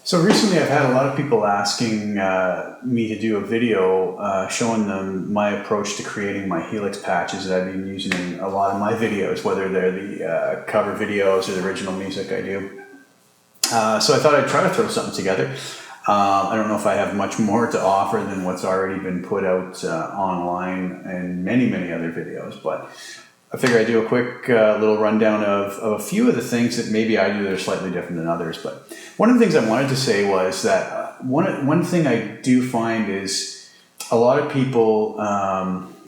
So recently I've had a lot of people asking me to do a video showing them my approach to creating my Helix patches that I've been using in a lot of my videos, whether they're the cover videos or the original music I do. So I thought I'd try to throw something together. I don't know if I have much more to offer than what's already been put out online and many other videos, but I figure I'd do a quick little rundown of a few of the things that maybe I do that are slightly different than others. But one of the things I wanted to say was that one thing I do find is a lot of people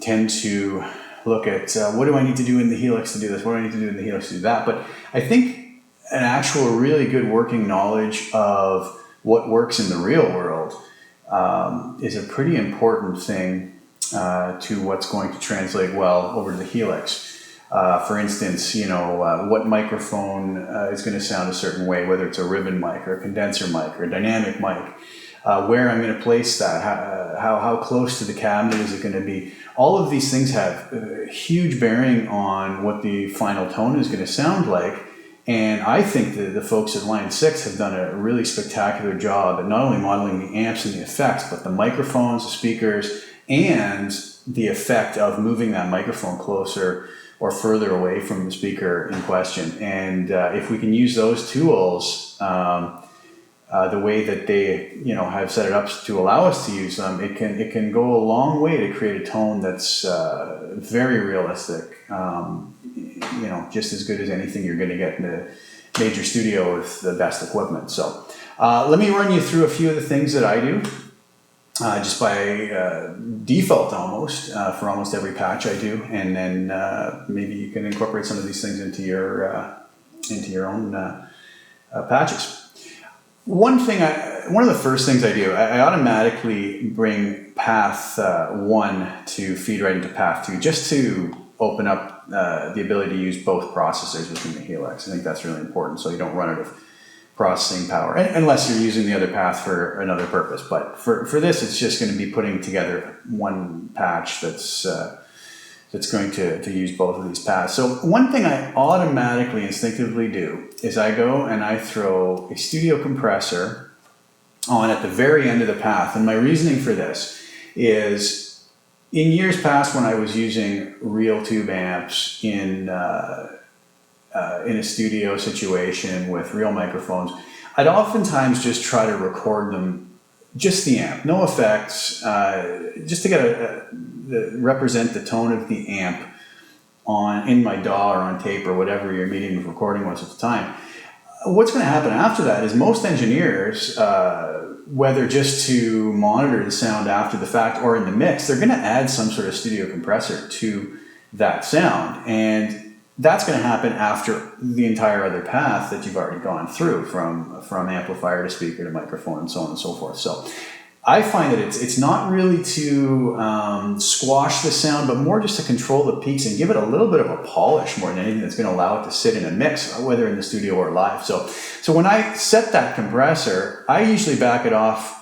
tend to look at what do I need to do in the Helix to do this? What do I need to do in the Helix to do that? But I think an actual really good working knowledge of what works in the real world is a pretty important thing to what's going to translate well over to the Helix. For instance, what microphone is going to sound a certain way, whether it's a ribbon mic or a condenser mic or a dynamic mic, where I'm going to place that, how close to the cabinet is it going to be. All of these things have huge bearing on what the final tone is going to sound like. And I think that the folks at Line 6 have done a really spectacular job at not only modeling the amps and the effects, but the microphones, the speakers, and the effect of moving that microphone closer or further away from the speaker in question. And if we can use those tools the way that they have set it up to allow us to use them, it can go a long way to create a tone that's very realistic. Just as good as anything you're going to get in a major studio with the best equipment. So let me run you through a few of the things that I do, just by default almost, for almost every patch I do, and then maybe you can incorporate some of these things into your own patches. One of the first things I do, I automatically bring path 1 to feed right into path 2, just to open up the ability to use both processors within the Helix. I think that's really important, so you don't run out of processing power, unless you're using the other path for another purpose. But for this, it's just going to be putting together one patch that's going to use both of these paths. So one thing I automatically, instinctively do is I go and I throw a studio compressor on at the very end of the path. And my reasoning for this is, in years past, when I was using real tube amps in a studio situation with real microphones, I'd oftentimes just try to record them, just the amp, no effects, just to represent the tone of the amp in my DAW or on tape or whatever your medium of recording was at the time. What's going to happen after that is most engineers, whether just to monitor the sound after the fact or in the mix, they're going to add some sort of studio compressor to that sound. And that's going to happen after the entire other path that you've already gone through, from amplifier to speaker to microphone and so on and so forth. So I find that it's not really to squash the sound, but more just to control the peaks and give it a little bit of a polish more than anything that's going to allow it to sit in a mix, whether in the studio or live. So when I set that compressor, I usually back it off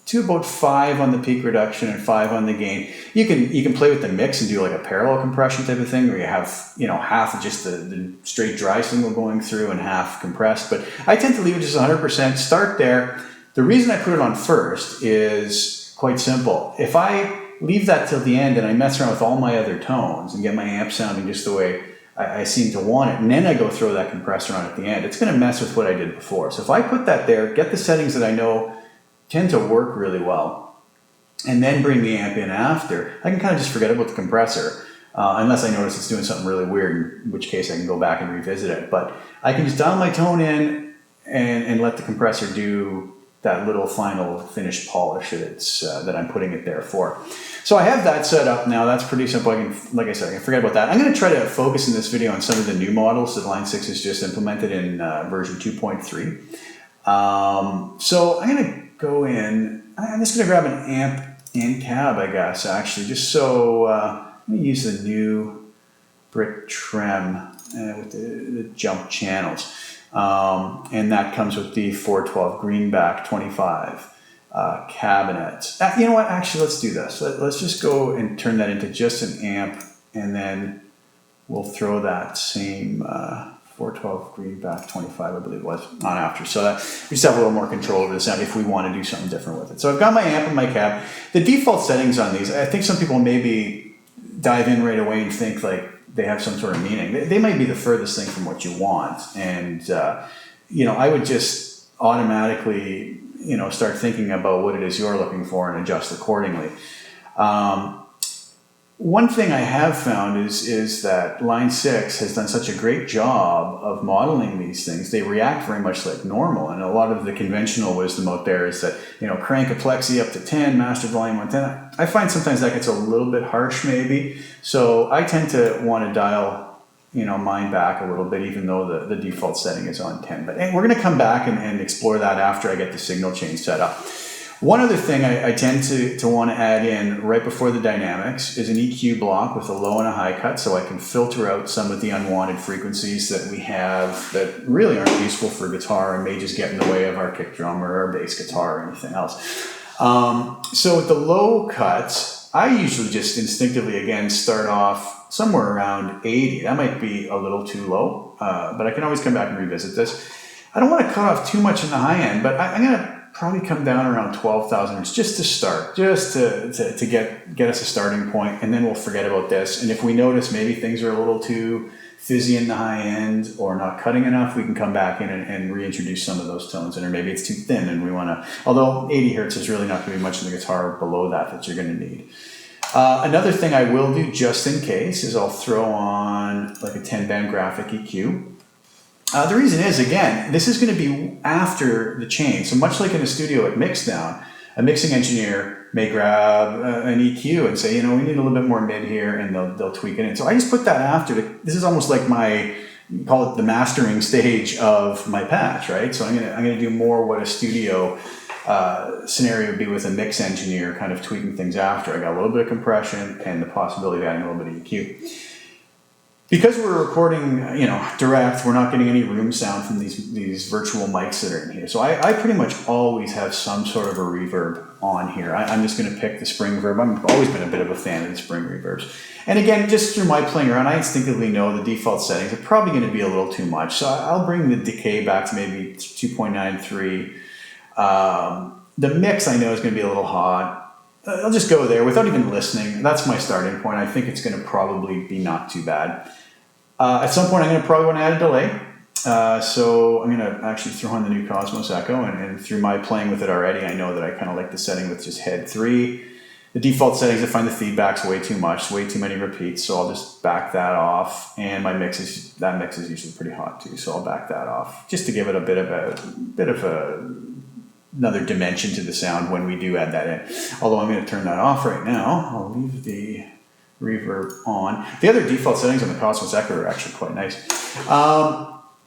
to about 5 on the peak reduction and 5 on the gain. You can play with the mix and do like a parallel compression type of thing, where you have half of just the straight dry signal going through and half compressed. But I tend to leave it just 100%. Start there. The reason I put it on first is quite simple. If I leave that till the end and I mess around with all my other tones and get my amp sounding just the way I seem to want it, and then I go throw that compressor on at the end, it's going to mess with what I did before. So if I put that there, get the settings that I know tend to work really well, and then bring the amp in after, I can kind of just forget about the compressor, unless I notice it's doing something really weird, in which case I can go back and revisit it. But I can just dial my tone in and let the compressor do that little final finished polish that I'm putting it there for. So I have that set up now. That's pretty simple. Like I said, I can forget about that. I'm going to try to focus in this video on some of the new models that Line 6 has just implemented in version 2.3. So I'm going to go in. I'm just going to grab an amp and cab, I guess, actually, just so I'm going to use the new brick trem with the jump channels. And that comes with the 412 greenback 25 cabinet. You know what? Actually, let's do this. Let's just go and turn that into just an amp, and then we'll throw that same 412 greenback 25, I believe it was, on after. So that we just have a little more control over the sound if we want to do something different with it. So I've got my amp and my cab. The default settings on these, I think some people maybe dive in right away and think like they have some sort of meaning. They might be the furthest thing from what you want. And, I would just automatically, start thinking about what it is you're looking for and adjust accordingly. One thing I have found is that Line 6 has done such a great job of modeling these things. They react very much like normal, and a lot of the conventional wisdom out there is that, crank a plexi up to 10, master volume 110. I find sometimes that gets a little bit harsh maybe, so I tend to want to dial, mine back a little bit, even though the default setting is on 10. But we're going to come back and explore that after I get the signal chain set up. One other thing I tend to want to add in right before the dynamics is an EQ block with a low and a high cut, so I can filter out some of the unwanted frequencies that we have that really aren't useful for guitar and may just get in the way of our kick drum or our bass guitar or anything else. So with the low cuts, I usually just instinctively, again, start off somewhere around 80. That might be a little too low, but I can always come back and revisit this. I don't want to cut off too much in the high end, but I'm going to probably come down around 12,000 hertz just to start, just to get us a starting point, and then we'll forget about this. And if we notice maybe things are a little too fizzy in the high end or not cutting enough, we can come back in and reintroduce some of those tones in, or maybe it's too thin and we want to, although 80 hertz is really not going to be much in the guitar below that you're going to need. Another thing I will do just in case is I'll throw on like a 10-band graphic EQ. The reason is, again, this is going to be after the chain. So much like in a studio at mixdown, a mixing engineer may grab an EQ and say, we need a little bit more mid here, and they'll tweak it in. So I just put that after. This is almost like call it the mastering stage of my patch, right? So I'm gonna do more what a studio scenario would be with a mix engineer, kind of tweaking things after. I got a little bit of compression and the possibility of adding a little bit of EQ. Because we're recording, direct, we're not getting any room sound from these virtual mics that are in here. So I pretty much always have some sort of a reverb on here. I'm just going to pick the spring reverb. I've always been a bit of a fan of the spring reverbs. And again, just through my playing around, I instinctively know the default settings are probably going to be a little too much. So I'll bring the decay back to maybe 2.93. The mix I know is going to be a little hot. I'll just go there without even listening. That's my starting point. I think it's going to probably be not too bad. At some point, I'm going to probably want to add a delay. So I'm going to actually throw on the new Cosmos Echo, and through my playing with it already, I know that I kind of like the setting with just head 3. The default settings, I find the feedback's way too much, way too many repeats, so I'll just back that off. And my mix is usually pretty hot too, so I'll back that off just to give it a bit of another dimension to the sound when we do add that in. Although I'm going to turn that off right now. I'll leave the reverb on. The other default settings on the Cosmos Echo are actually quite nice.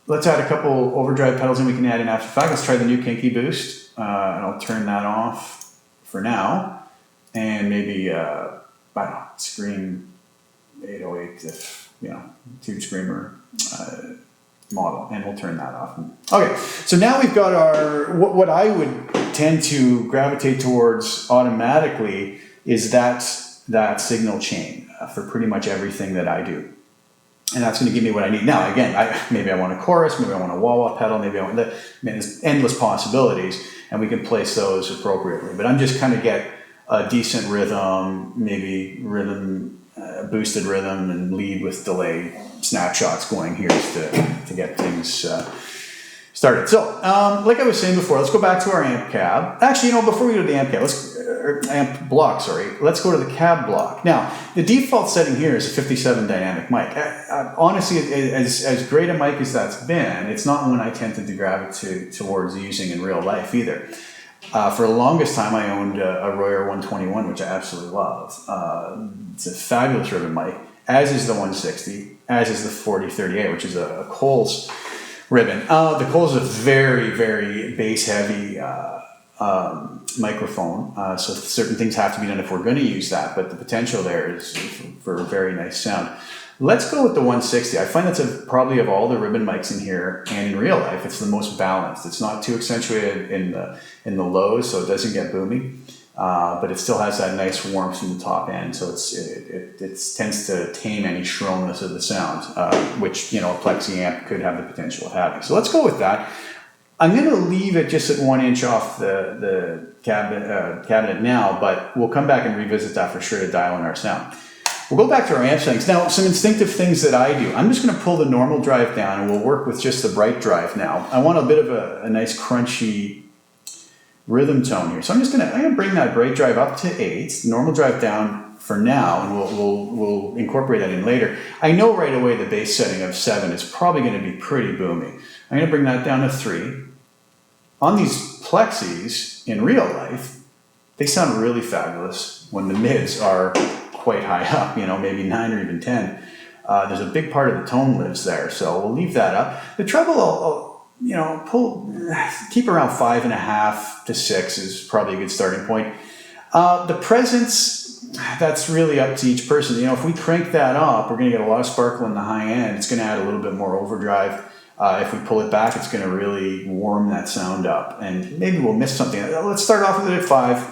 Let's add a couple overdrive pedals and we can add in after the fact. Let's try the new Kinky Boost, and I'll turn that off for now. And maybe, Scream 808 if, Tube Screamer model, and we'll turn that off. Okay, so now we've got our, what I would tend to gravitate towards automatically is that signal chain for pretty much everything that I do. And that's going to give me what I need. Now, again, maybe I want a chorus, maybe I want a wah-wah pedal, maybe I want there's endless possibilities, and we can place those appropriately. But I'm just kind of get a decent rhythm, maybe boosted rhythm, and lead with delay snapshots going here to get things started. So, like I was saying before, let's go back to our amp cab. Actually, before we go to the amp cab, amp block, let's go to the cab block. Now, the default setting here is a 57 dynamic mic. Honestly, as great a mic as that's been, it's not one I tended to gravitate towards using in real life either. For the longest time, I owned a Royer 121, which I absolutely love. It's a fabulous ribbon mic, as is the 160, as is the 4038, which is a Coles ribbon. The Coles is a very, very bass-heavy microphone, so certain things have to be done if we're going to use that, but the potential there is for a very nice sound. Let's go with the 160. I find that's probably of all the ribbon mics in here, and in real life, it's the most balanced. It's not too accentuated in the lows, so it doesn't get boomy. but it still has that nice warmth in the top end, so it tends to tame any shrillness of the sound, which, you know, a plexi amp could have the potential of having. So let's go with that. I'm going to leave it just at 1 inch off the cabinet now, but we'll come back and revisit that for sure to dial in our sound. We'll go back to our amp settings. Now, some instinctive things that I do. I'm just going to pull the normal drive down and we'll work with just the bright drive now. I want a bit of a nice crunchy rhythm tone here. So I'm going to bring that bright drive up to 8, normal drive down for now, and we'll incorporate that in later. I know right away the bass setting of 7 is probably going to be pretty boomy. I'm going to bring that down to 3. On these plexis, in real life, they sound really fabulous when the mids are quite high up, you know, maybe 9 or even 10. There's a big part of the tone lives there, so we'll leave that up. The treble, I'll you know, keep around 5.5 to 6 is probably a good starting point. The presence, that's really up to each person. You know, if we crank that up, we're going to get a lot of sparkle in the high end. It's going to add a little bit more overdrive. If we pull it back, it's going to really warm that sound up, and maybe we'll miss something. Let's start off with it at 5.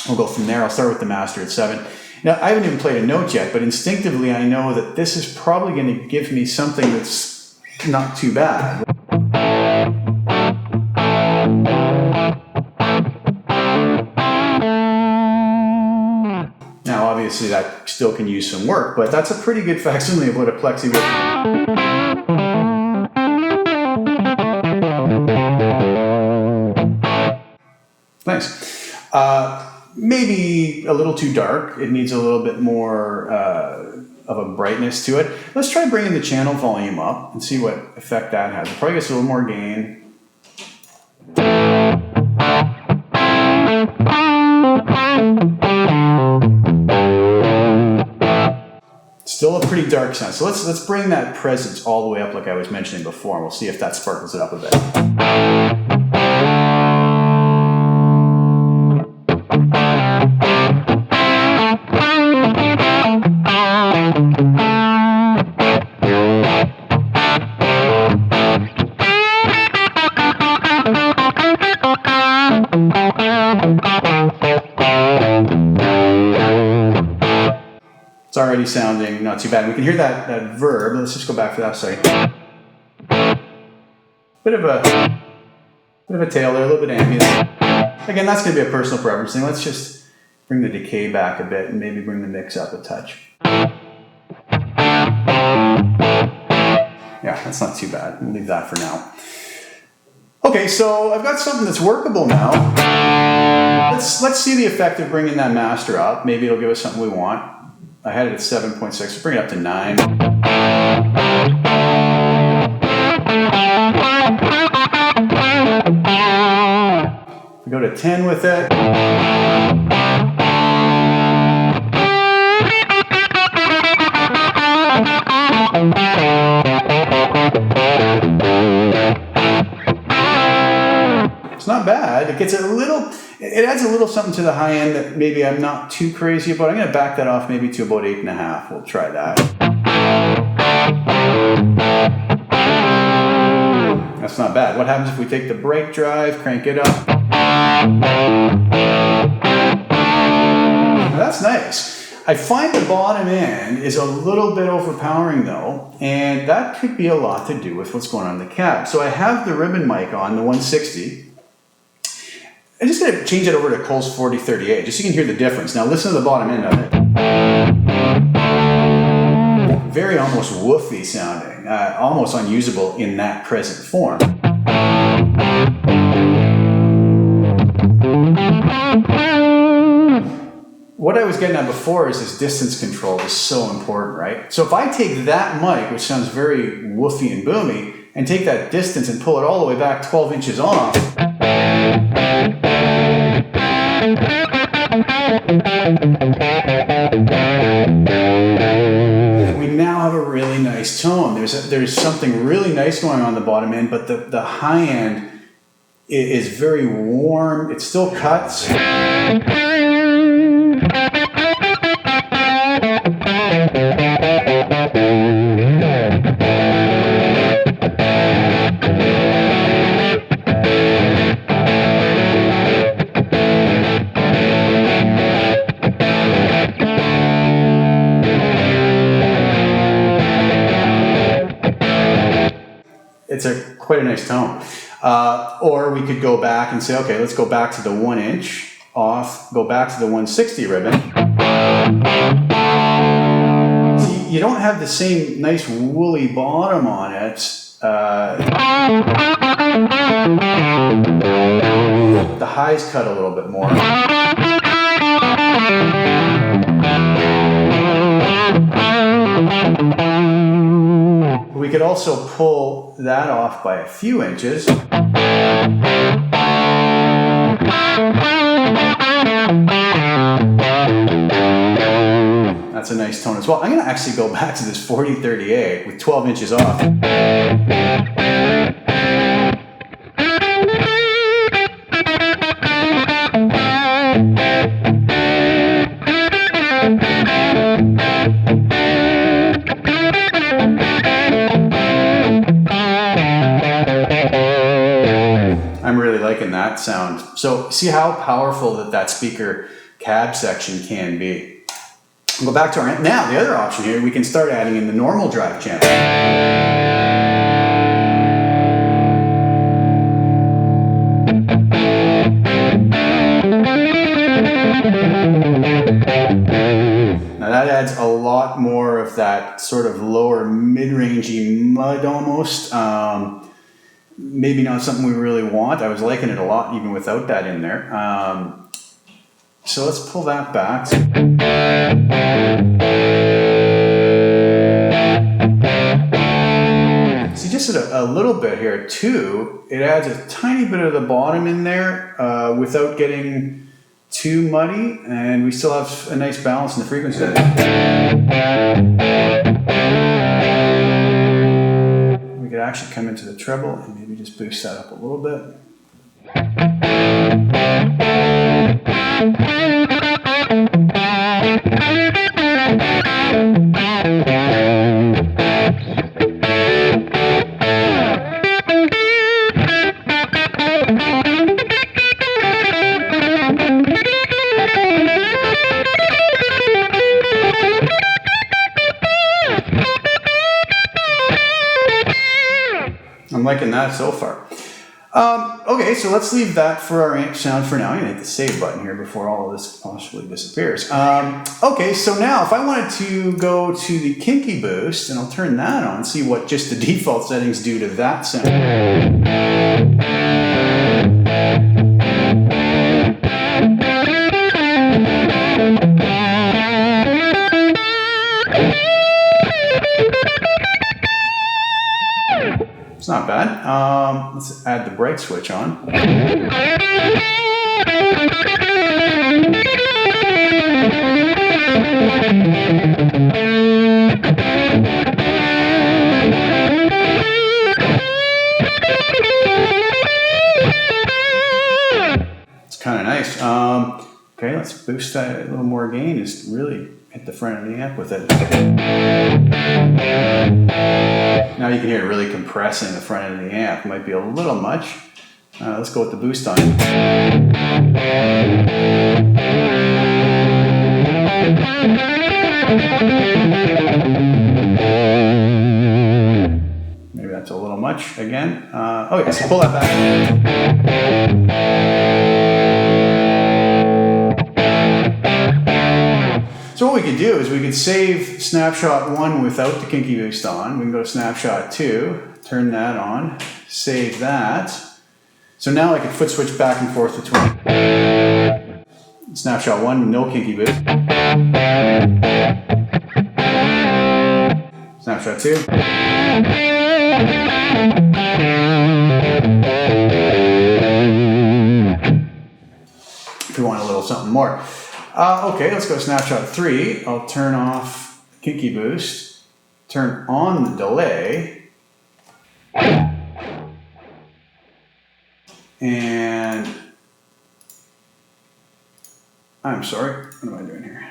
We'll go from there. I'll start with the master at 7. Now, I haven't even played a note yet, but instinctively I know that this is probably going to give me something that's not too bad. Now, obviously that still can use some work, but that's a pretty good facsimile of what a plexi would. Nice. Maybe a little too dark. It needs a little bit more of a brightness to it. Let's try bringing the channel volume up and see what effect that has. It probably gets a little more gain. Still a pretty dark sound. So let's bring that presence all the way up like I was mentioning before, and we'll see if that sparkles it up a bit. It's already sounding not too bad. We can hear that verb. Let's just go back to that. Sorry. Bit of a tail there, a little bit of ambience. Again, that's going to be a personal preference thing. Let's just bring the decay back a bit and maybe bring the mix up a touch. Yeah, that's not too bad. We'll leave that for now. Okay, so I've got something that's workable now. Let's see the effect of bringing that master up. Maybe it'll give us something we want. I had it at 7.6. Let's bring it up to 9. We go to 10 with it. It's not bad. It gets a little, it adds a little something to the high end that maybe I'm not too crazy about. I'm going to back that off maybe to about 8.5. We'll try that. That's not bad. What happens if we take the brake drive, crank it up? Now that's nice. I find the bottom end is a little bit overpowering though, and that could be a lot to do with what's going on in the cab. So I have the ribbon mic on, the 160. I'm just going to change it over to Coles 4038, just so you can hear the difference. Now listen to the bottom end of it. Very almost woofy sounding, almost unusable in that present form. What I was getting at before is this distance control is so important, right? So if I take that mic, which sounds very woofy and boomy, and take that distance and pull it all the way back 12 inches off, we now have a really nice tone. There's something really nice going on the bottom end, but the high end is very warm. It still cuts. nice tone. Or we could go back and say, okay, let's go back to the 1 inch off, go back to the 160 ribbon. See, you don't have the same nice woolly bottom on it. The highs cut a little bit more. We could also pull that off by a few inches. That's a nice tone as well. I'm going to actually go back to this 4038 with 12 inches off. I'm really liking that sound. So see how powerful that speaker cab section can be. We'll go back to our amp. Now the other option here, we can start adding in the normal drive channel. Now that adds a lot more of that sort of lower mid-rangey mud almost. Maybe not something we really want. I was liking it a lot even without that in there. So let's pull that back. See, just a little bit here too. It adds a tiny bit of the bottom in there without getting too muddy, and we still have a nice balance in the frequency. We could actually come into the treble and maybe just boost that up a little bit. I'm liking that so far. Okay, so let's leave that for our amp sound for now. I'm going to hit the save button here before all of this possibly disappears. Okay, so now if I wanted to go to the kinky boost, and I'll turn that on, see what just the default settings do to that sound. It's not bad. Let's add the bright switch on. It's kind of nice. Okay, let's boost that a little more gain. Just really hit the front of the amp with it. Now you can hear it really compressing the front end of the amp. Might be a little much. Let's go with the boost on. Maybe that's a little much again. Oh yeah, so pull that back. So what we could do is we could save snapshot 1 without the kinky boost on. We can go to snapshot 2, turn that on, save that. So now I could foot switch back and forth between snapshot 1, no kinky boost. Snapshot 2. If you want a little something more. Okay, let's go to snapshot 3. I'll turn off kinky boost, turn on the delay, and I'm sorry, what am I doing here?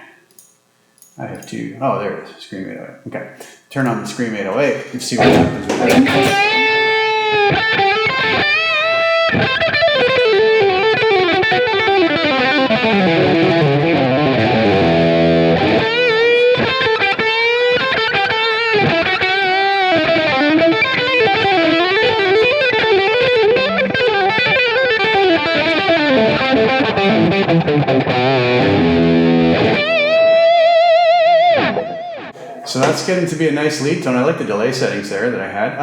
I have to, oh, there it is, Scream 808. Okay, turn on the Scream 808 and see what happens with that. So that's getting to be a nice lead tone. I like the delay settings there that I had.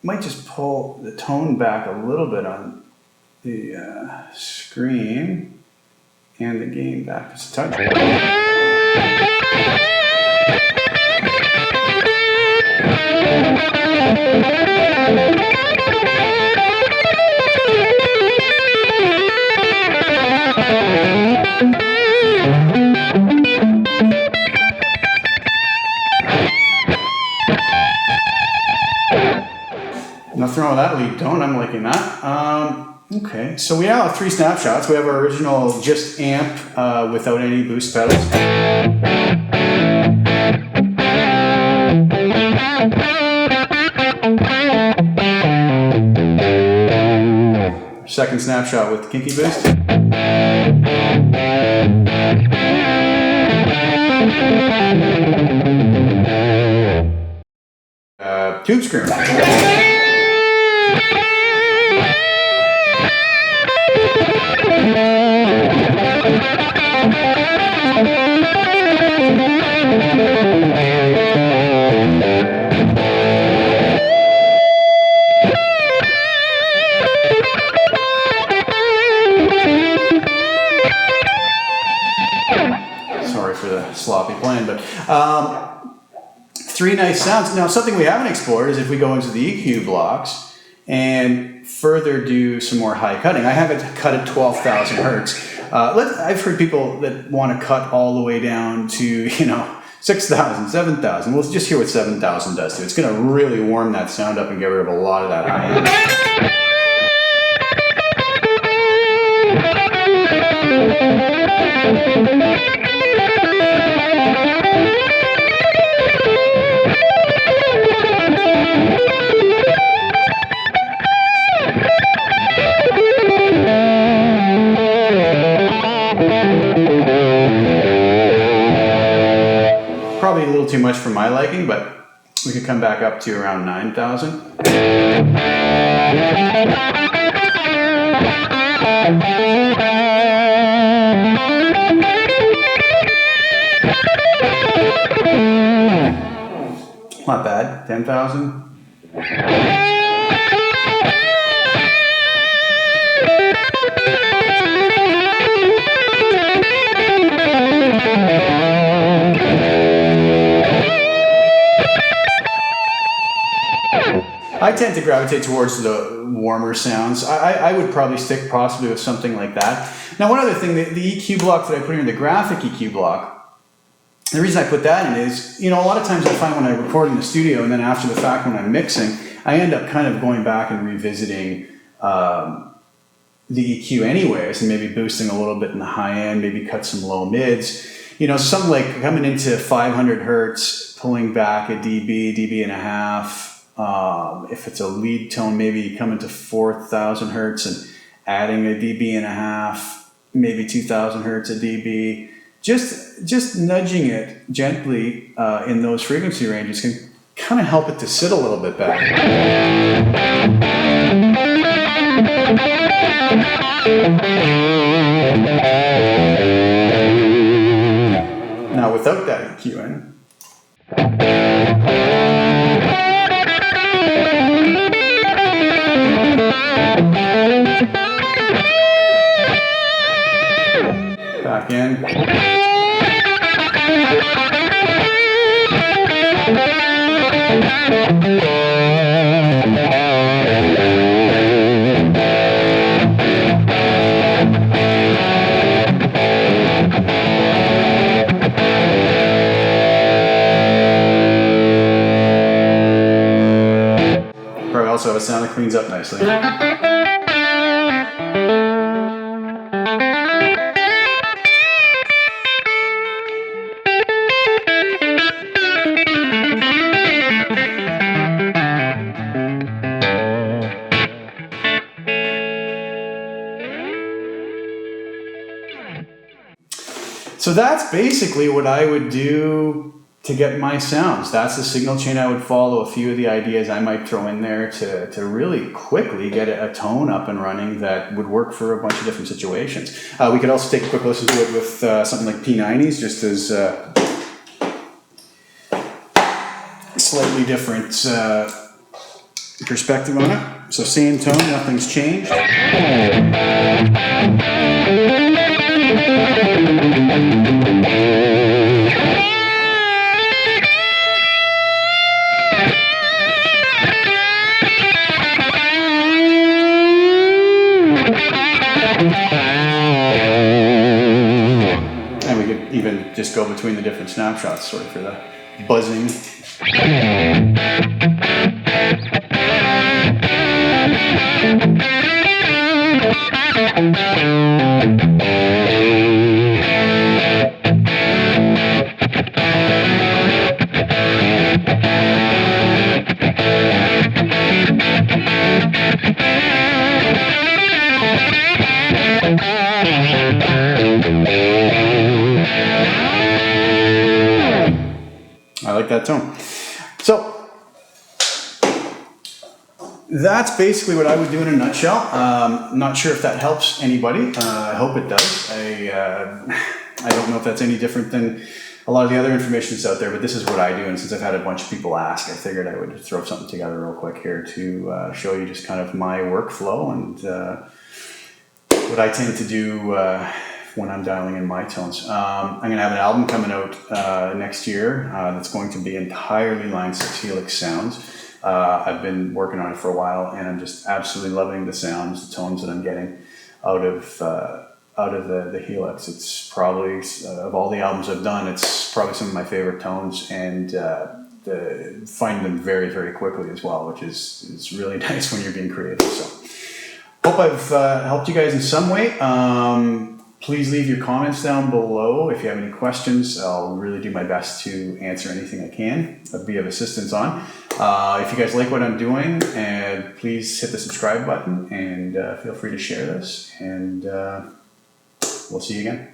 Might just pull the tone back a little bit on the screen and the gain back just a touch. Nothing wrong with that lead tone, I'm liking that. Okay, so we now have 3 snapshots. We have our original just amp without any boost pedals. Second snapshot with the kinky boost. Tube scream. Sorry for the sloppy playing, but 3 nice sounds. Now, something we haven't explored is if we go into the EQ blocks and further do some more high cutting. I have it cut at 12,000 hertz. I've heard people that want to cut all the way down to, 6,000, 7,000. We'll just hear what 7,000 does to it. It's going to really warm that sound up and get rid of a lot of that high end. Probably a little too much for my liking, but we could come back up to around 9,000. Not bad. 10,000. I tend to gravitate towards the warmer sounds. I would probably stick possibly with something like that. Now, one other thing, the EQ block that I put in, the graphic EQ block, the reason I put that in is, a lot of times I find when I record in the studio and then after the fact when I'm mixing, I end up kind of going back and revisiting the EQ anyways and maybe boosting a little bit in the high end, maybe cut some low mids. Something like coming into 500 hertz, pulling back a dB, dB and a half. If it's a lead tone, maybe come into 4,000 hertz and adding a dB and a half, maybe 2,000 hertz a dB. Just nudging it gently in those frequency ranges can kind of help it to sit a little bit better. Now without that EQ in, back in. Probably also have a sound that cleans up nicely. So that's basically what I would do to get my sounds. That's the signal chain I would follow. A few of the ideas I might throw in there to really quickly get a tone up and running that would work for a bunch of different situations. We could also take a quick listen to it with something like P90s, just as slightly different perspective on it. So same tone, nothing's changed. And we could even just go between the different snapshots, sort of for the buzzing. I like that tone. So that's basically what I would do in a nutshell. Not sure if that helps anybody. I hope it does. I don't know if that's any different than a lot of the other information that's out there, but this is what I do. And since I've had a bunch of people ask, I figured I would throw something together real quick here to show you just kind of my workflow and what I tend to do when I'm dialing in my tones. I'm going to have an album coming out next year that's going to be entirely Line 6 Helix sounds. I've been working on it for a while, and I'm just absolutely loving the sounds, the tones that I'm getting out of the Helix. It's probably, of all the albums I've done, it's probably some of my favorite tones, and find them very, very quickly as well, which is really nice when you're being creative. So hope I've helped you guys in some way. Please leave your comments down below if you have any questions. I'll really do my best to answer anything I can, be of assistance on. If you guys like what I'm doing, please hit the subscribe button and feel free to share this. And we'll see you again.